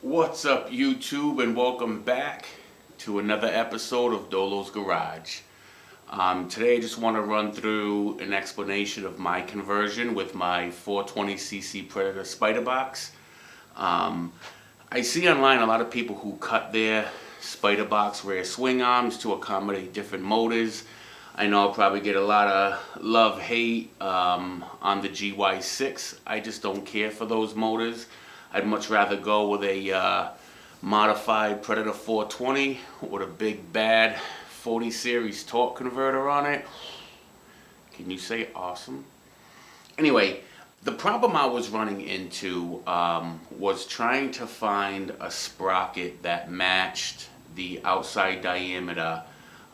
What's up, YouTube, and welcome back to another episode of Dolo's Garage. Today I just want to run through an explanation of my conversion with my 420cc Predator SPIDERBOX. I see online a lot of people who cut their SPIDERBOX rear swing arms to accommodate different motors. I know I'll probably get a lot of love-hate on the GY6. I just don't care for those motors. I'd much rather go with a modified Predator 420 with a big bad 40 series torque converter on it. Can you say awesome? Anyway, the problem I was running into was trying to find a sprocket that matched the outside diameter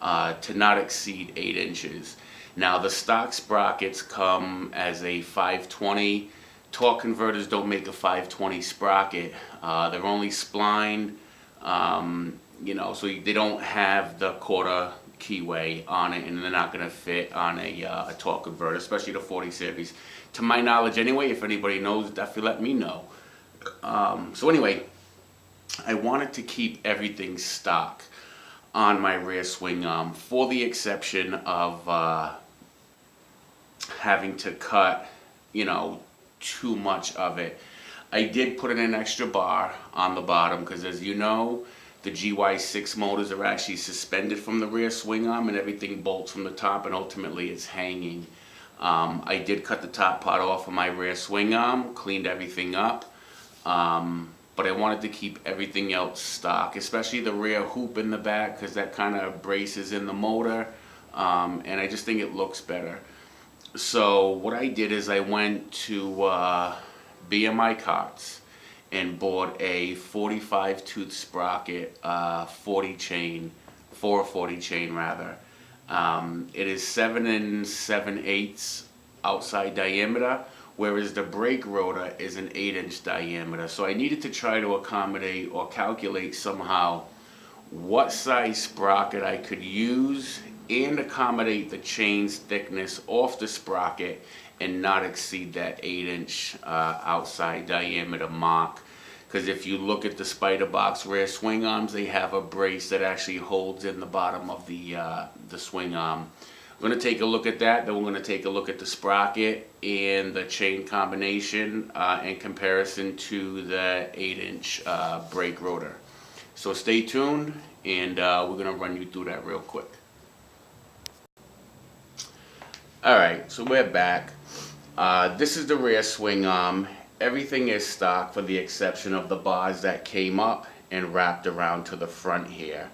to not exceed 8 inches. Now the stock sprockets come as a 520. Torque converters don't make a 520 sprocket. They're only splined, so they don't have the quarter keyway on it, and they're not going to fit on a torque converter, especially the 40 series. To my knowledge anyway, if anybody knows, definitely let me know. So anyway, I wanted to keep everything stock on my rear swing arm, for the exception of having to cut, too much of it. I did put in an extra bar on the bottom because, as you know, the GY6 motors are actually suspended from the rear swing arm and everything bolts from the top, and ultimately it's hanging. I did cut the top part off of my rear swing arm, cleaned everything up, but I wanted to keep everything else stock, especially the rear hoop in the back, because that kind of braces in the motor, and I just think it looks better. So what I did is I went to BMI Carts and bought a 45 tooth sprocket, 40 chain, 440 chain rather. It is 7 7/8 outside diameter, whereas the brake rotor is an 8-inch diameter. So I needed to try to accommodate or calculate somehow what size sprocket I could use and accommodate the chain's thickness off the sprocket and not exceed that 8-inch outside diameter mark. Because if you look at the SPIDERBOX rear swing arms, they have a brace that actually holds in the bottom of the swing arm. We're going to take a look at that, then we're going to take a look at the sprocket and the chain combination in comparison to the 8-inch brake rotor. So stay tuned, and we're going to run you through that real quick. Alright, so we're back. This is the rear swing arm. Everything is stock for the exception of the bars that came up and wrapped around to the front here.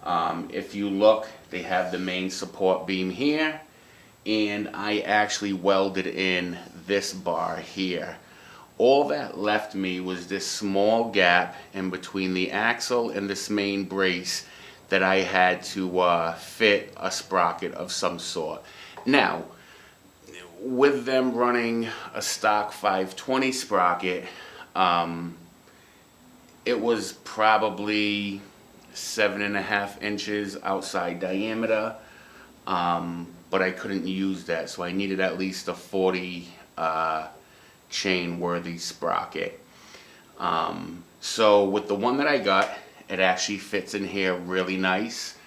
If you look, they have the main support beam here, and I actually welded in this bar here. All that left me was this small gap in between the axle and this main brace that I had to fit a sprocket of some sort. Now, with them running a stock 520 sprocket, it was probably 7.5 inches outside diameter, but I couldn't use that, so I needed at least a 40 chain worthy sprocket. So with the one that I got, it actually fits in here really nice.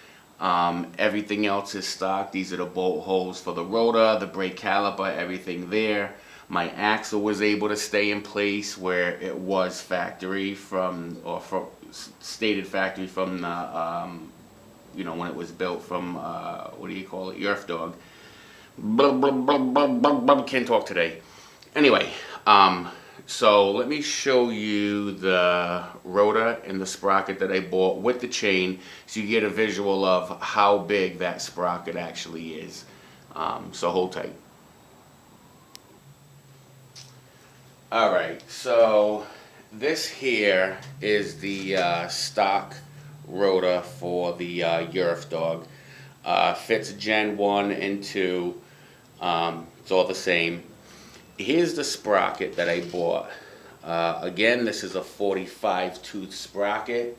Everything else is stock. These are the bolt holes for the rotor, the brake caliper, everything there. My axle was able to stay in place where it was factory from, or from stated factory from the, when it was built from, what do you call it, yerf dog. Can't talk today. Anyway, so let me show you the rotor and the sprocket that I bought with the chain so you get a visual of how big that sprocket actually is. So hold tight. Alright, so this here is the stock rotor for the yerf dog. Fits Gen 1 and 2. It's all the same. Here's the sprocket that I bought. Again, this is a 45 tooth sprocket,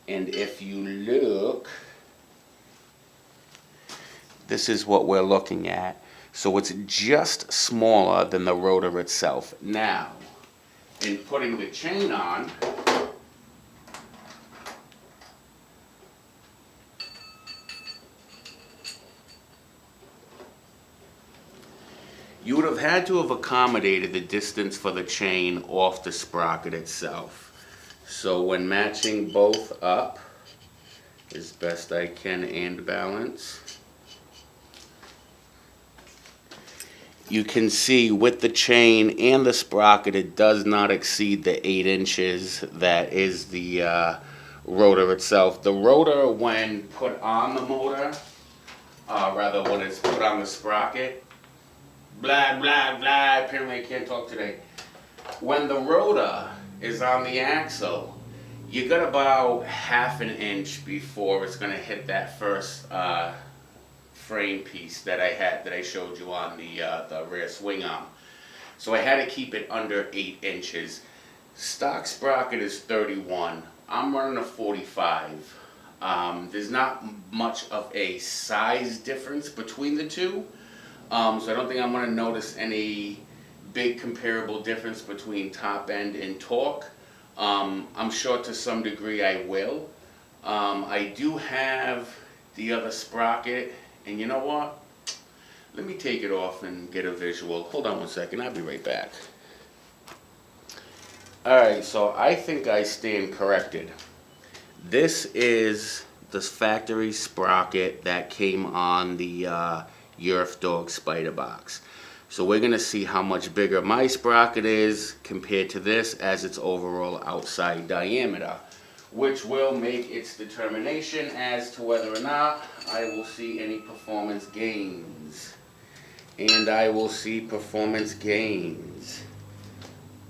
and if you look, this is what we're looking at. So it's just smaller than the rotor itself. Now, in putting the chain on, you would have had to have accommodated the distance for the chain off the sprocket itself. So when matching both up as best I can and balance, you can see with the chain and the sprocket it does not exceed the 8 inches that is the rotor itself. The rotor, when put on the motor, rather when it's put on the sprocket, blah blah blah, apparently I can't talk today. When the rotor is on the axle, you got about ½ an inch before it's going to hit that first frame piece that I showed you on the rear swing arm. So I had to keep it under 8 inches. Stock sprocket is 31. I'm running a 45. There's not much of a size difference between the two, so I don't think I'm going to notice any big comparable difference between top end and torque. I'm sure to some degree I will. I do have the other sprocket, and you know what? Let me take it off and get a visual. Hold on one second, I'll be right back. Alright, so I think I stand corrected. This is the factory sprocket that came on the Yerf Dog SPIDERBOX. So we're going to see how much bigger my sprocket is compared to this as its overall outside diameter, which will make its determination as to whether or not I will see any performance gains. And I will see performance gains.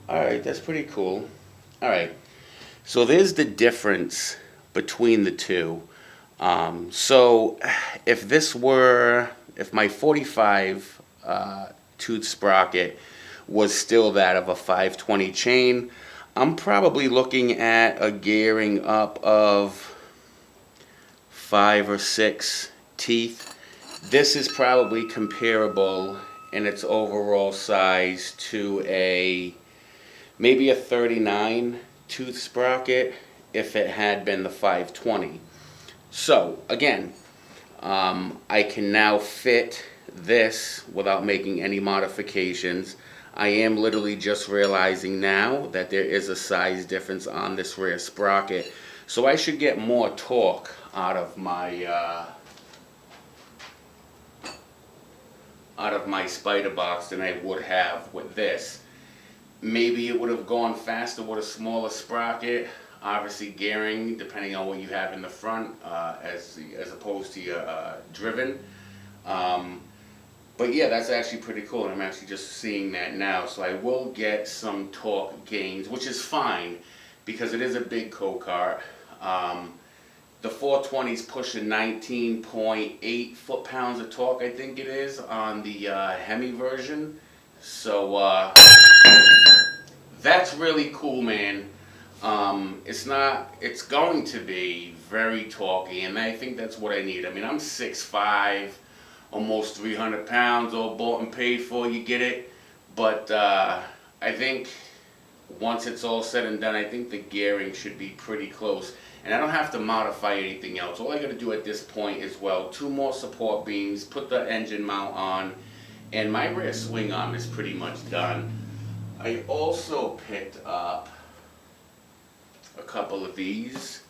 Alright, that's pretty cool. Alright, so there's the difference between the two. So if my 45 tooth sprocket was still that of a 520 chain, I'm probably looking at a gearing up of 5 or 6 teeth. This is probably comparable in its overall size to maybe a 39 tooth sprocket if it had been the 520. So again, I can now fit this without making any modifications. I am literally just realizing now that there is a size difference on this rear sprocket, so I should get more torque out of my SPIDERBOX than I would have with this. Maybe it would have gone faster with a smaller sprocket, obviously gearing depending on what you have in the front as opposed to your driven. But yeah, that's actually pretty cool, and I'm actually just seeing that now. So I will get some torque gains, which is fine because it is a big go-kart. The 420's pushing 19.8 foot-pounds of torque, I think it is, on the Hemi version. So that's really cool, man. It's going to be very torquey, and I think that's what I need. I mean, I'm 6'5", almost 300 pounds, all bought and paid for, you get it. But I think once it's all said and done, I think the gearing should be pretty close. And I don't have to modify anything else. All I got to do at this point is, well, 2 more support beams, put the engine mount on, and my rear swing arm is pretty much done. I also picked up a couple of these.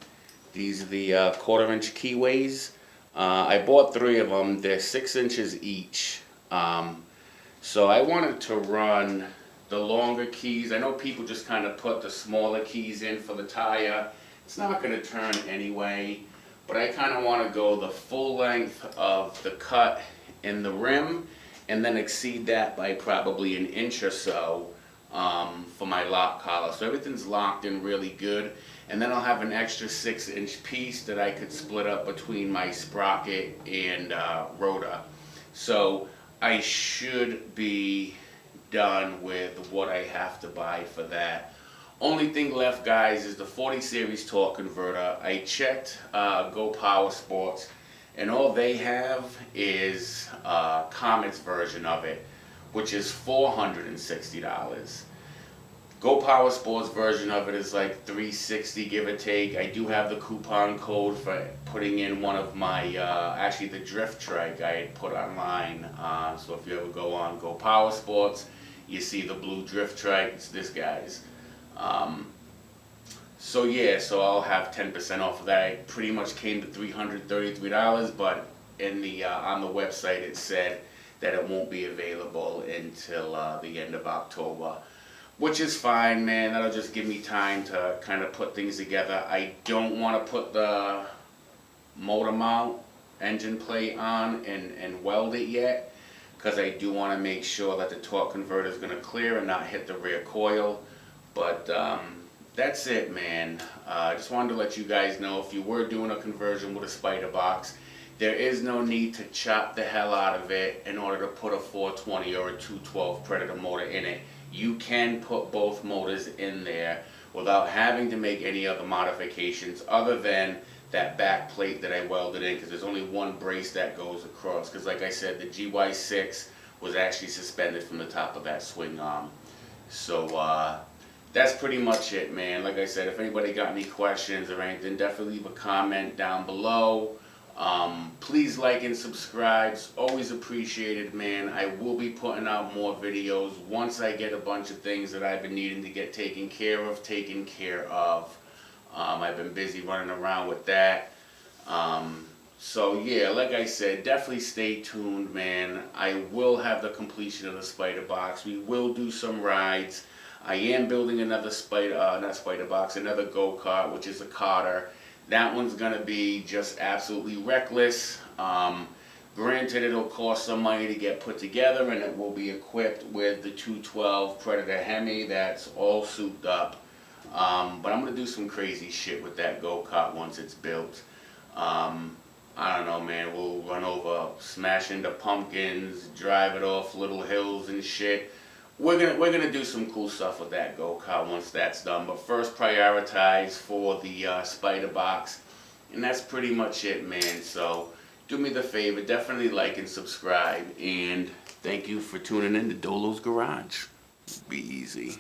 These are the 1/4 inch Keyways. I bought 3 of them. They're 6 inches each. So I wanted to run the longer keys. I know people just kind of put the smaller keys in for the tire. It's not going to turn anyway, but I kind of want to go the full length of the cut in the rim and then exceed that by probably an inch or so for my lock collar. So everything's locked in really good. And then I'll have an extra 6-inch piece that I could split up between my sprocket and rotor. So I should be done with what I have to buy for that. Only thing left, guys, is the 40 series torque converter. I checked Go Power Sports, and all they have is Comet's version of it, which is $460. Go Power Sports version of it is like $360 give or take. I do have the coupon code for putting in one of my, actually the drift trike I had put online. So if you ever go on Go Power Sports, you see the blue drift trike. It's this guy's. So yeah, so I'll have 10% off of that. It pretty much came to $333, but in the on the website it said that it won't be available until the end of October. Which is fine, man. That'll just give me time to kind of put things together. I don't want to put the motor mount engine plate on and weld it yet, because I do want to make sure that the torque converter is going to clear and not hit the rear coil. But that's it, man. I just wanted to let you guys know, if you were doing a conversion with a SPIDERBOX, there is no need to chop the hell out of it in order to put a 420 or a 212 Predator motor in it. You can put both motors in there without having to make any other modifications other than that back plate that I welded in, because there's only one brace that goes across. Because like I said, the GY6 was actually suspended from the top of that swing arm. So that's pretty much it, man. Like I said, if anybody got any questions or anything, definitely leave a comment down below. Please like and subscribe. It's always appreciated, man. I will be putting out more videos once I get a bunch of things that I've been needing to get taken care of. I've been busy running around with that. So yeah, like I said, definitely stay tuned, man. I will have the completion of the SPIDERBOX. We will do some rides. I am building another another go-kart, which is a carter. That one's going to be just absolutely reckless. Granted, it'll cost some money to get put together, and it will be equipped with the 212 Predator Hemi that's all souped up. But I'm going to do some crazy shit with that go-kart once it's built. I don't know, man. We'll run over, smash into pumpkins, drive it off little hills and shit. We're gonna do some cool stuff with that go-kart once that's done. But first, prioritize for the SPIDERBOX, and that's pretty much it, man. So do me the favor, definitely like and subscribe, and thank you for tuning in to Dolo's Garage. Be easy.